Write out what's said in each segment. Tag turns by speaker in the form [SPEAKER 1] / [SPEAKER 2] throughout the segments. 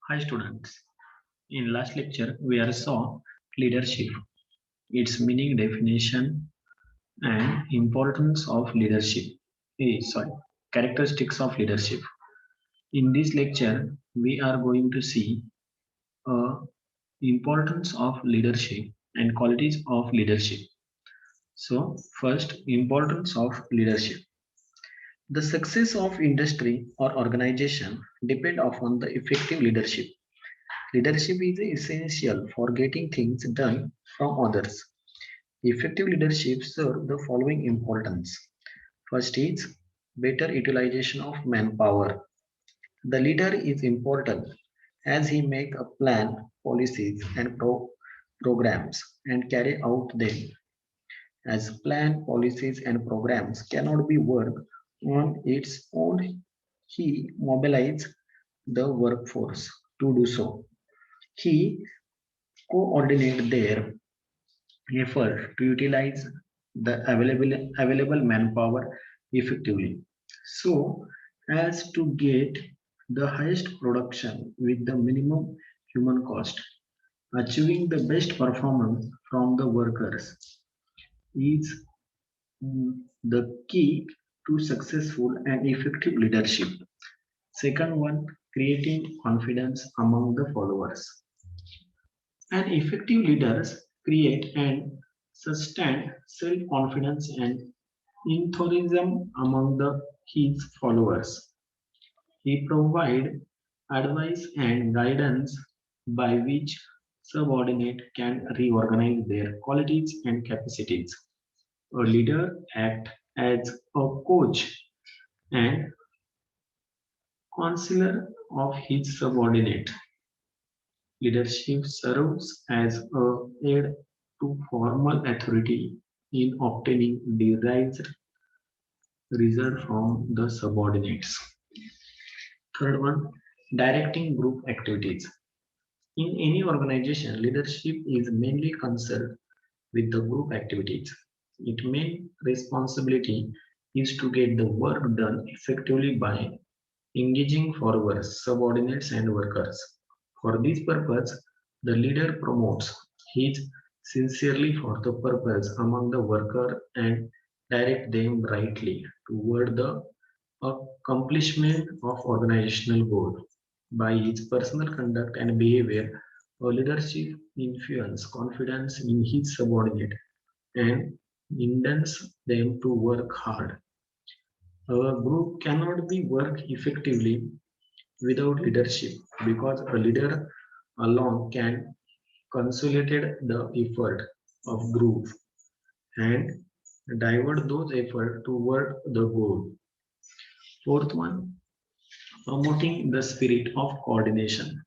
[SPEAKER 1] Hi students. In last lecture we are saw leadership, its meaning, definition and importance of leadership. Sorry, characteristics of leadership. In this lecture we are going to see uh, importance of leadership and qualities of leadership. So first, importance of leadership. The success of industry or organization depend upon the effective leadership. Leadership is essential for getting things done from others. Effective leadership serve the following importance. First is better utilization of manpower. The leader is important as he make a plan, policies and programs and carry out them. As plan, policies and programs cannot be worked on its own, he mobilizes the workforce to do so. He coordinate their effort to utilize the available manpower effectively so as to get the highest production with the minimum human cost. Achieving the best performance from the workers is the key to successful and effective leadership. Second one, creating confidence among the followers. And effective leaders create and sustain self-confidence and enthusiasm among his followers. He provides advice and guidance by which subordinate can reorganize their qualities and capacities. A leader acts as a coach and counselor of his subordinate. Leadership serves as a aid to formal authority in obtaining desired result from the subordinates. Third one, directing group activities. In any organization, leadership is mainly concerned with the group activities. Its main responsibility is to get the work done effectively by engaging followers, subordinates, and workers. For this purpose, the leader promotes his sincerely for the purpose among the worker and direct them rightly toward the accomplishment of organizational goal. By his personal conduct and behavior, a leadership influence confidence in his subordinate and intends them to work hard. A group cannot be work effectively without leadership because a leader alone can consolidate the effort of group and divert those efforts toward the goal. Fourth one, promoting the spirit of coordination.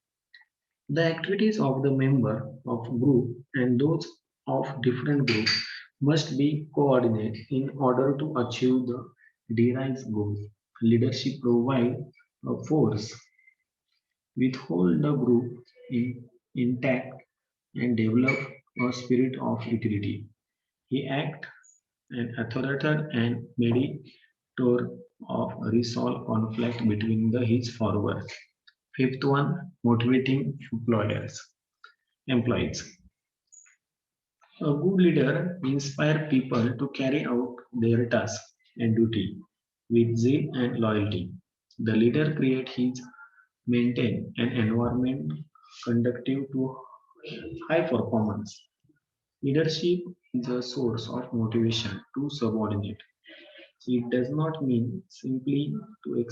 [SPEAKER 1] The activities of the member of group and those of different groups must be coordinated in order to achieve the desired goal. Leadership provides a force withhold the group intact and develop a spirit of utility. He acts an authoritative and mediator of resolve conflict between his followers. Fifth one, motivating employees. A good leader inspires people to carry out their task and duty with zeal and loyalty. The leader creates his maintain an environment conducive to high performance. Leadership is a source of motivation to subordinate. It does not mean simply to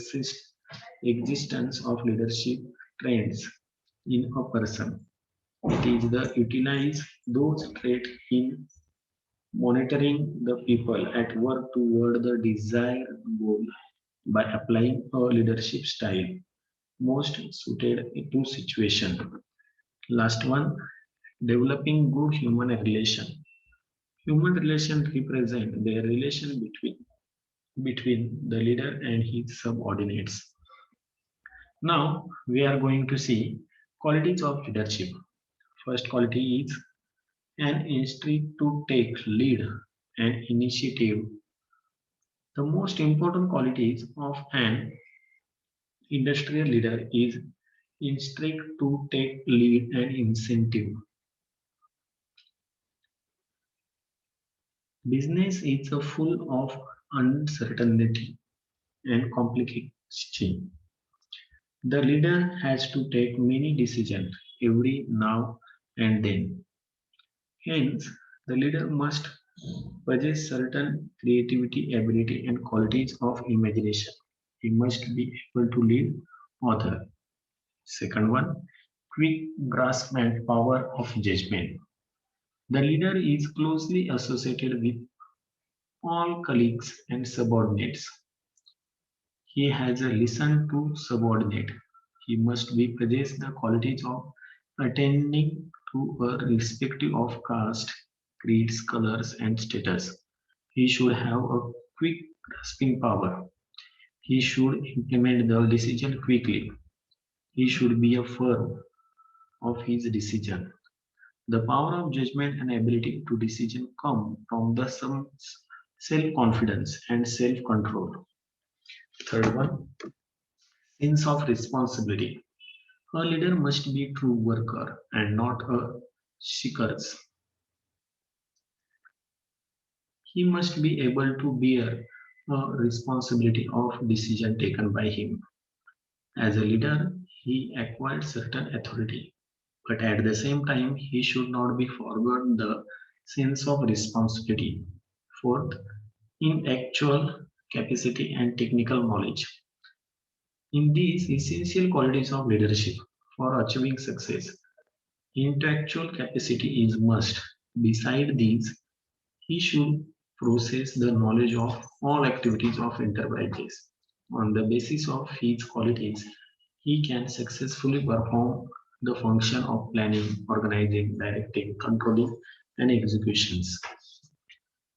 [SPEAKER 1] existence of leadership traits in a person. It is the utilize those traits in monitoring the people at work toward the desired goal by applying a leadership style most suited to situation. Last one, developing good human relation. Human relation represent the relation between the leader and his subordinates. Now we are going to see qualities of leadership. First quality is an instinct to take lead and initiative. The most important qualities of an industrial leader is instruct to take lead and incentive. Business is a full of uncertainty and complexity. The leader has to take many decisions every now and then. Hence, the leader must possess certain creativity, ability, and qualities of imagination. He must be able to lead other. Second one, quick grasp and power of judgment. The leader is closely associated with all colleagues and subordinates. He has a listen to subordinate. He must be possess the qualities of attending to a respective of caste, creeds, colors, and status. He should have a quick grasping power. He should implement the decision quickly. He should be a firm of his decision. The power of judgment and ability to decision come from the some self-confidence and self-control. Third one, sense of responsibility. A leader must be a true worker and not a seekers. He must be able to bear a responsibility of decision taken by him. As a leader, he acquired certain authority, but at the same time, he should not be forgot the sense of responsibility. Fourth, in actual capacity and technical knowledge. In these essential qualities of leadership for achieving success, intellectual capacity is must. Beside these, he should possess the knowledge of all activities of enterprises. On the basis of his qualities, he can successfully perform the function of planning, organizing, directing, controlling, and executions.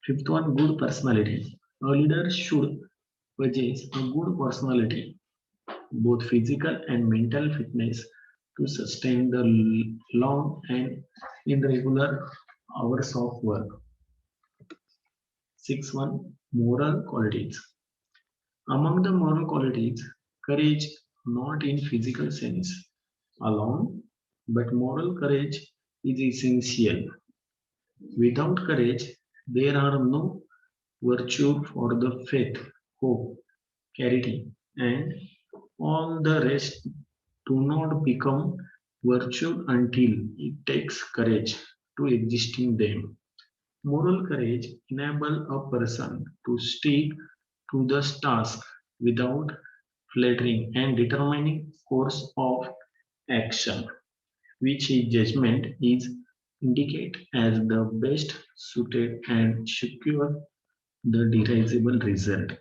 [SPEAKER 1] Fifth one, good personality. A leader should possess a good personality, both physical and mental fitness to sustain the long and irregular hours of work. Sixth one, moral qualities. Among the moral qualities, courage not in physical sense alone, but moral courage is essential. Without courage, there are no virtue for the faith, hope, charity, and all the rest do not become virtue until it takes courage to exist in them. Moral courage enables a person to stick to the task without flattering and determining course of action, which his judgment is indicate as the best suited and secure the desirable result.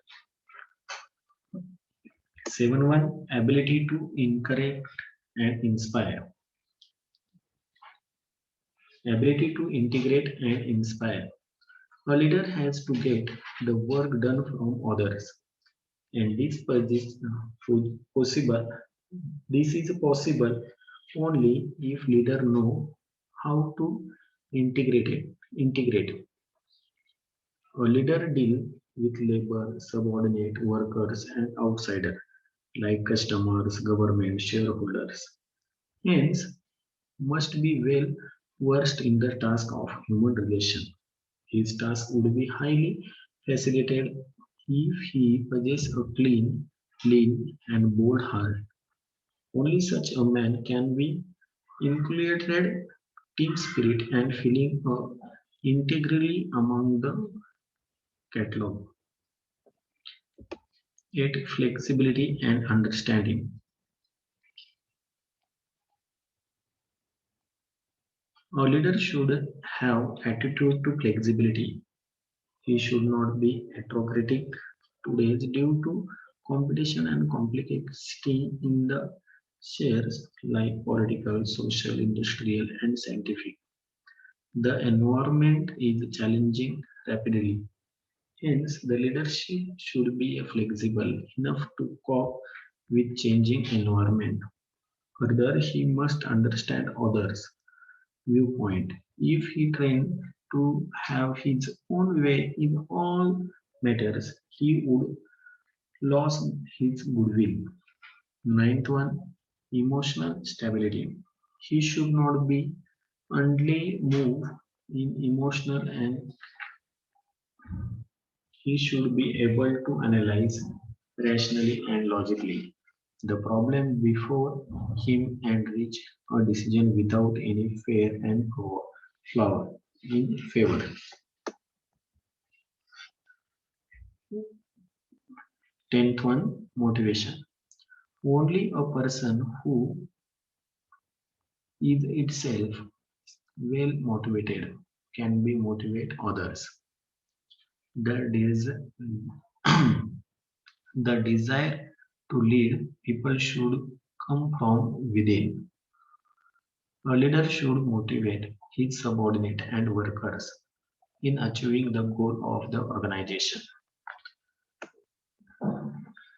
[SPEAKER 1] 7.1 Ability to encourage and inspire. Ability to integrate and inspire. A leader has to get the work done from others, and possible. This is possible only if leader know how to integrate. A leader deal with labor, subordinate workers, and outsider like customers, government, shareholders. Hence, must be well versed in the task of human relation. His task would be highly facilitated if he possesses a clean, lean, and bold heart. Only such a man can be included team spirit and feeling integrally among the catalog. 8. Flexibility and understanding. A leader should have attitude to flexibility. He should not be autocratic today due to competition and complexity in the spheres like political, social, industrial, and scientific. The environment is challenging rapidly. Hence, the leadership should be flexible enough to cope with changing environment. Further, he must understand others' viewpoint. If he trained to have his own way in all matters, he would lose his goodwill. Ninth one, Emotional stability. He should not be only moved in emotional and he should be able to analyze rationally and logically the problem before him and reach a decision without any fear and flaw in favor. 10th one, motivation. Only a person who is itself well motivated can be motivate others. The, the desire to lead people should come from within. A leader should motivate his subordinate and workers in achieving the goal of the organization.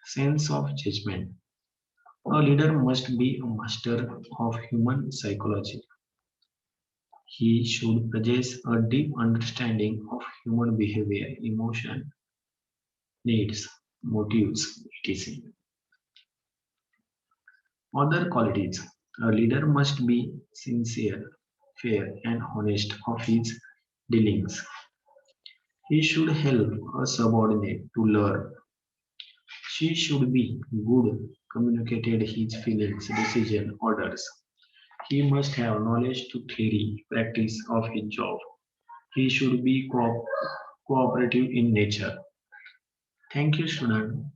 [SPEAKER 1] Sense of judgment. A leader must be a master of human psychology. He should possess a deep understanding of human behavior, emotion, needs, motives, etc. Other qualities. A leader must be sincere, fair, and honest of his dealings. He should help a subordinate to learn. She should be good, communicated his feelings, decision, orders. He must have knowledge to theory, practice of his job. He should be cooperative in nature. Thank you, student.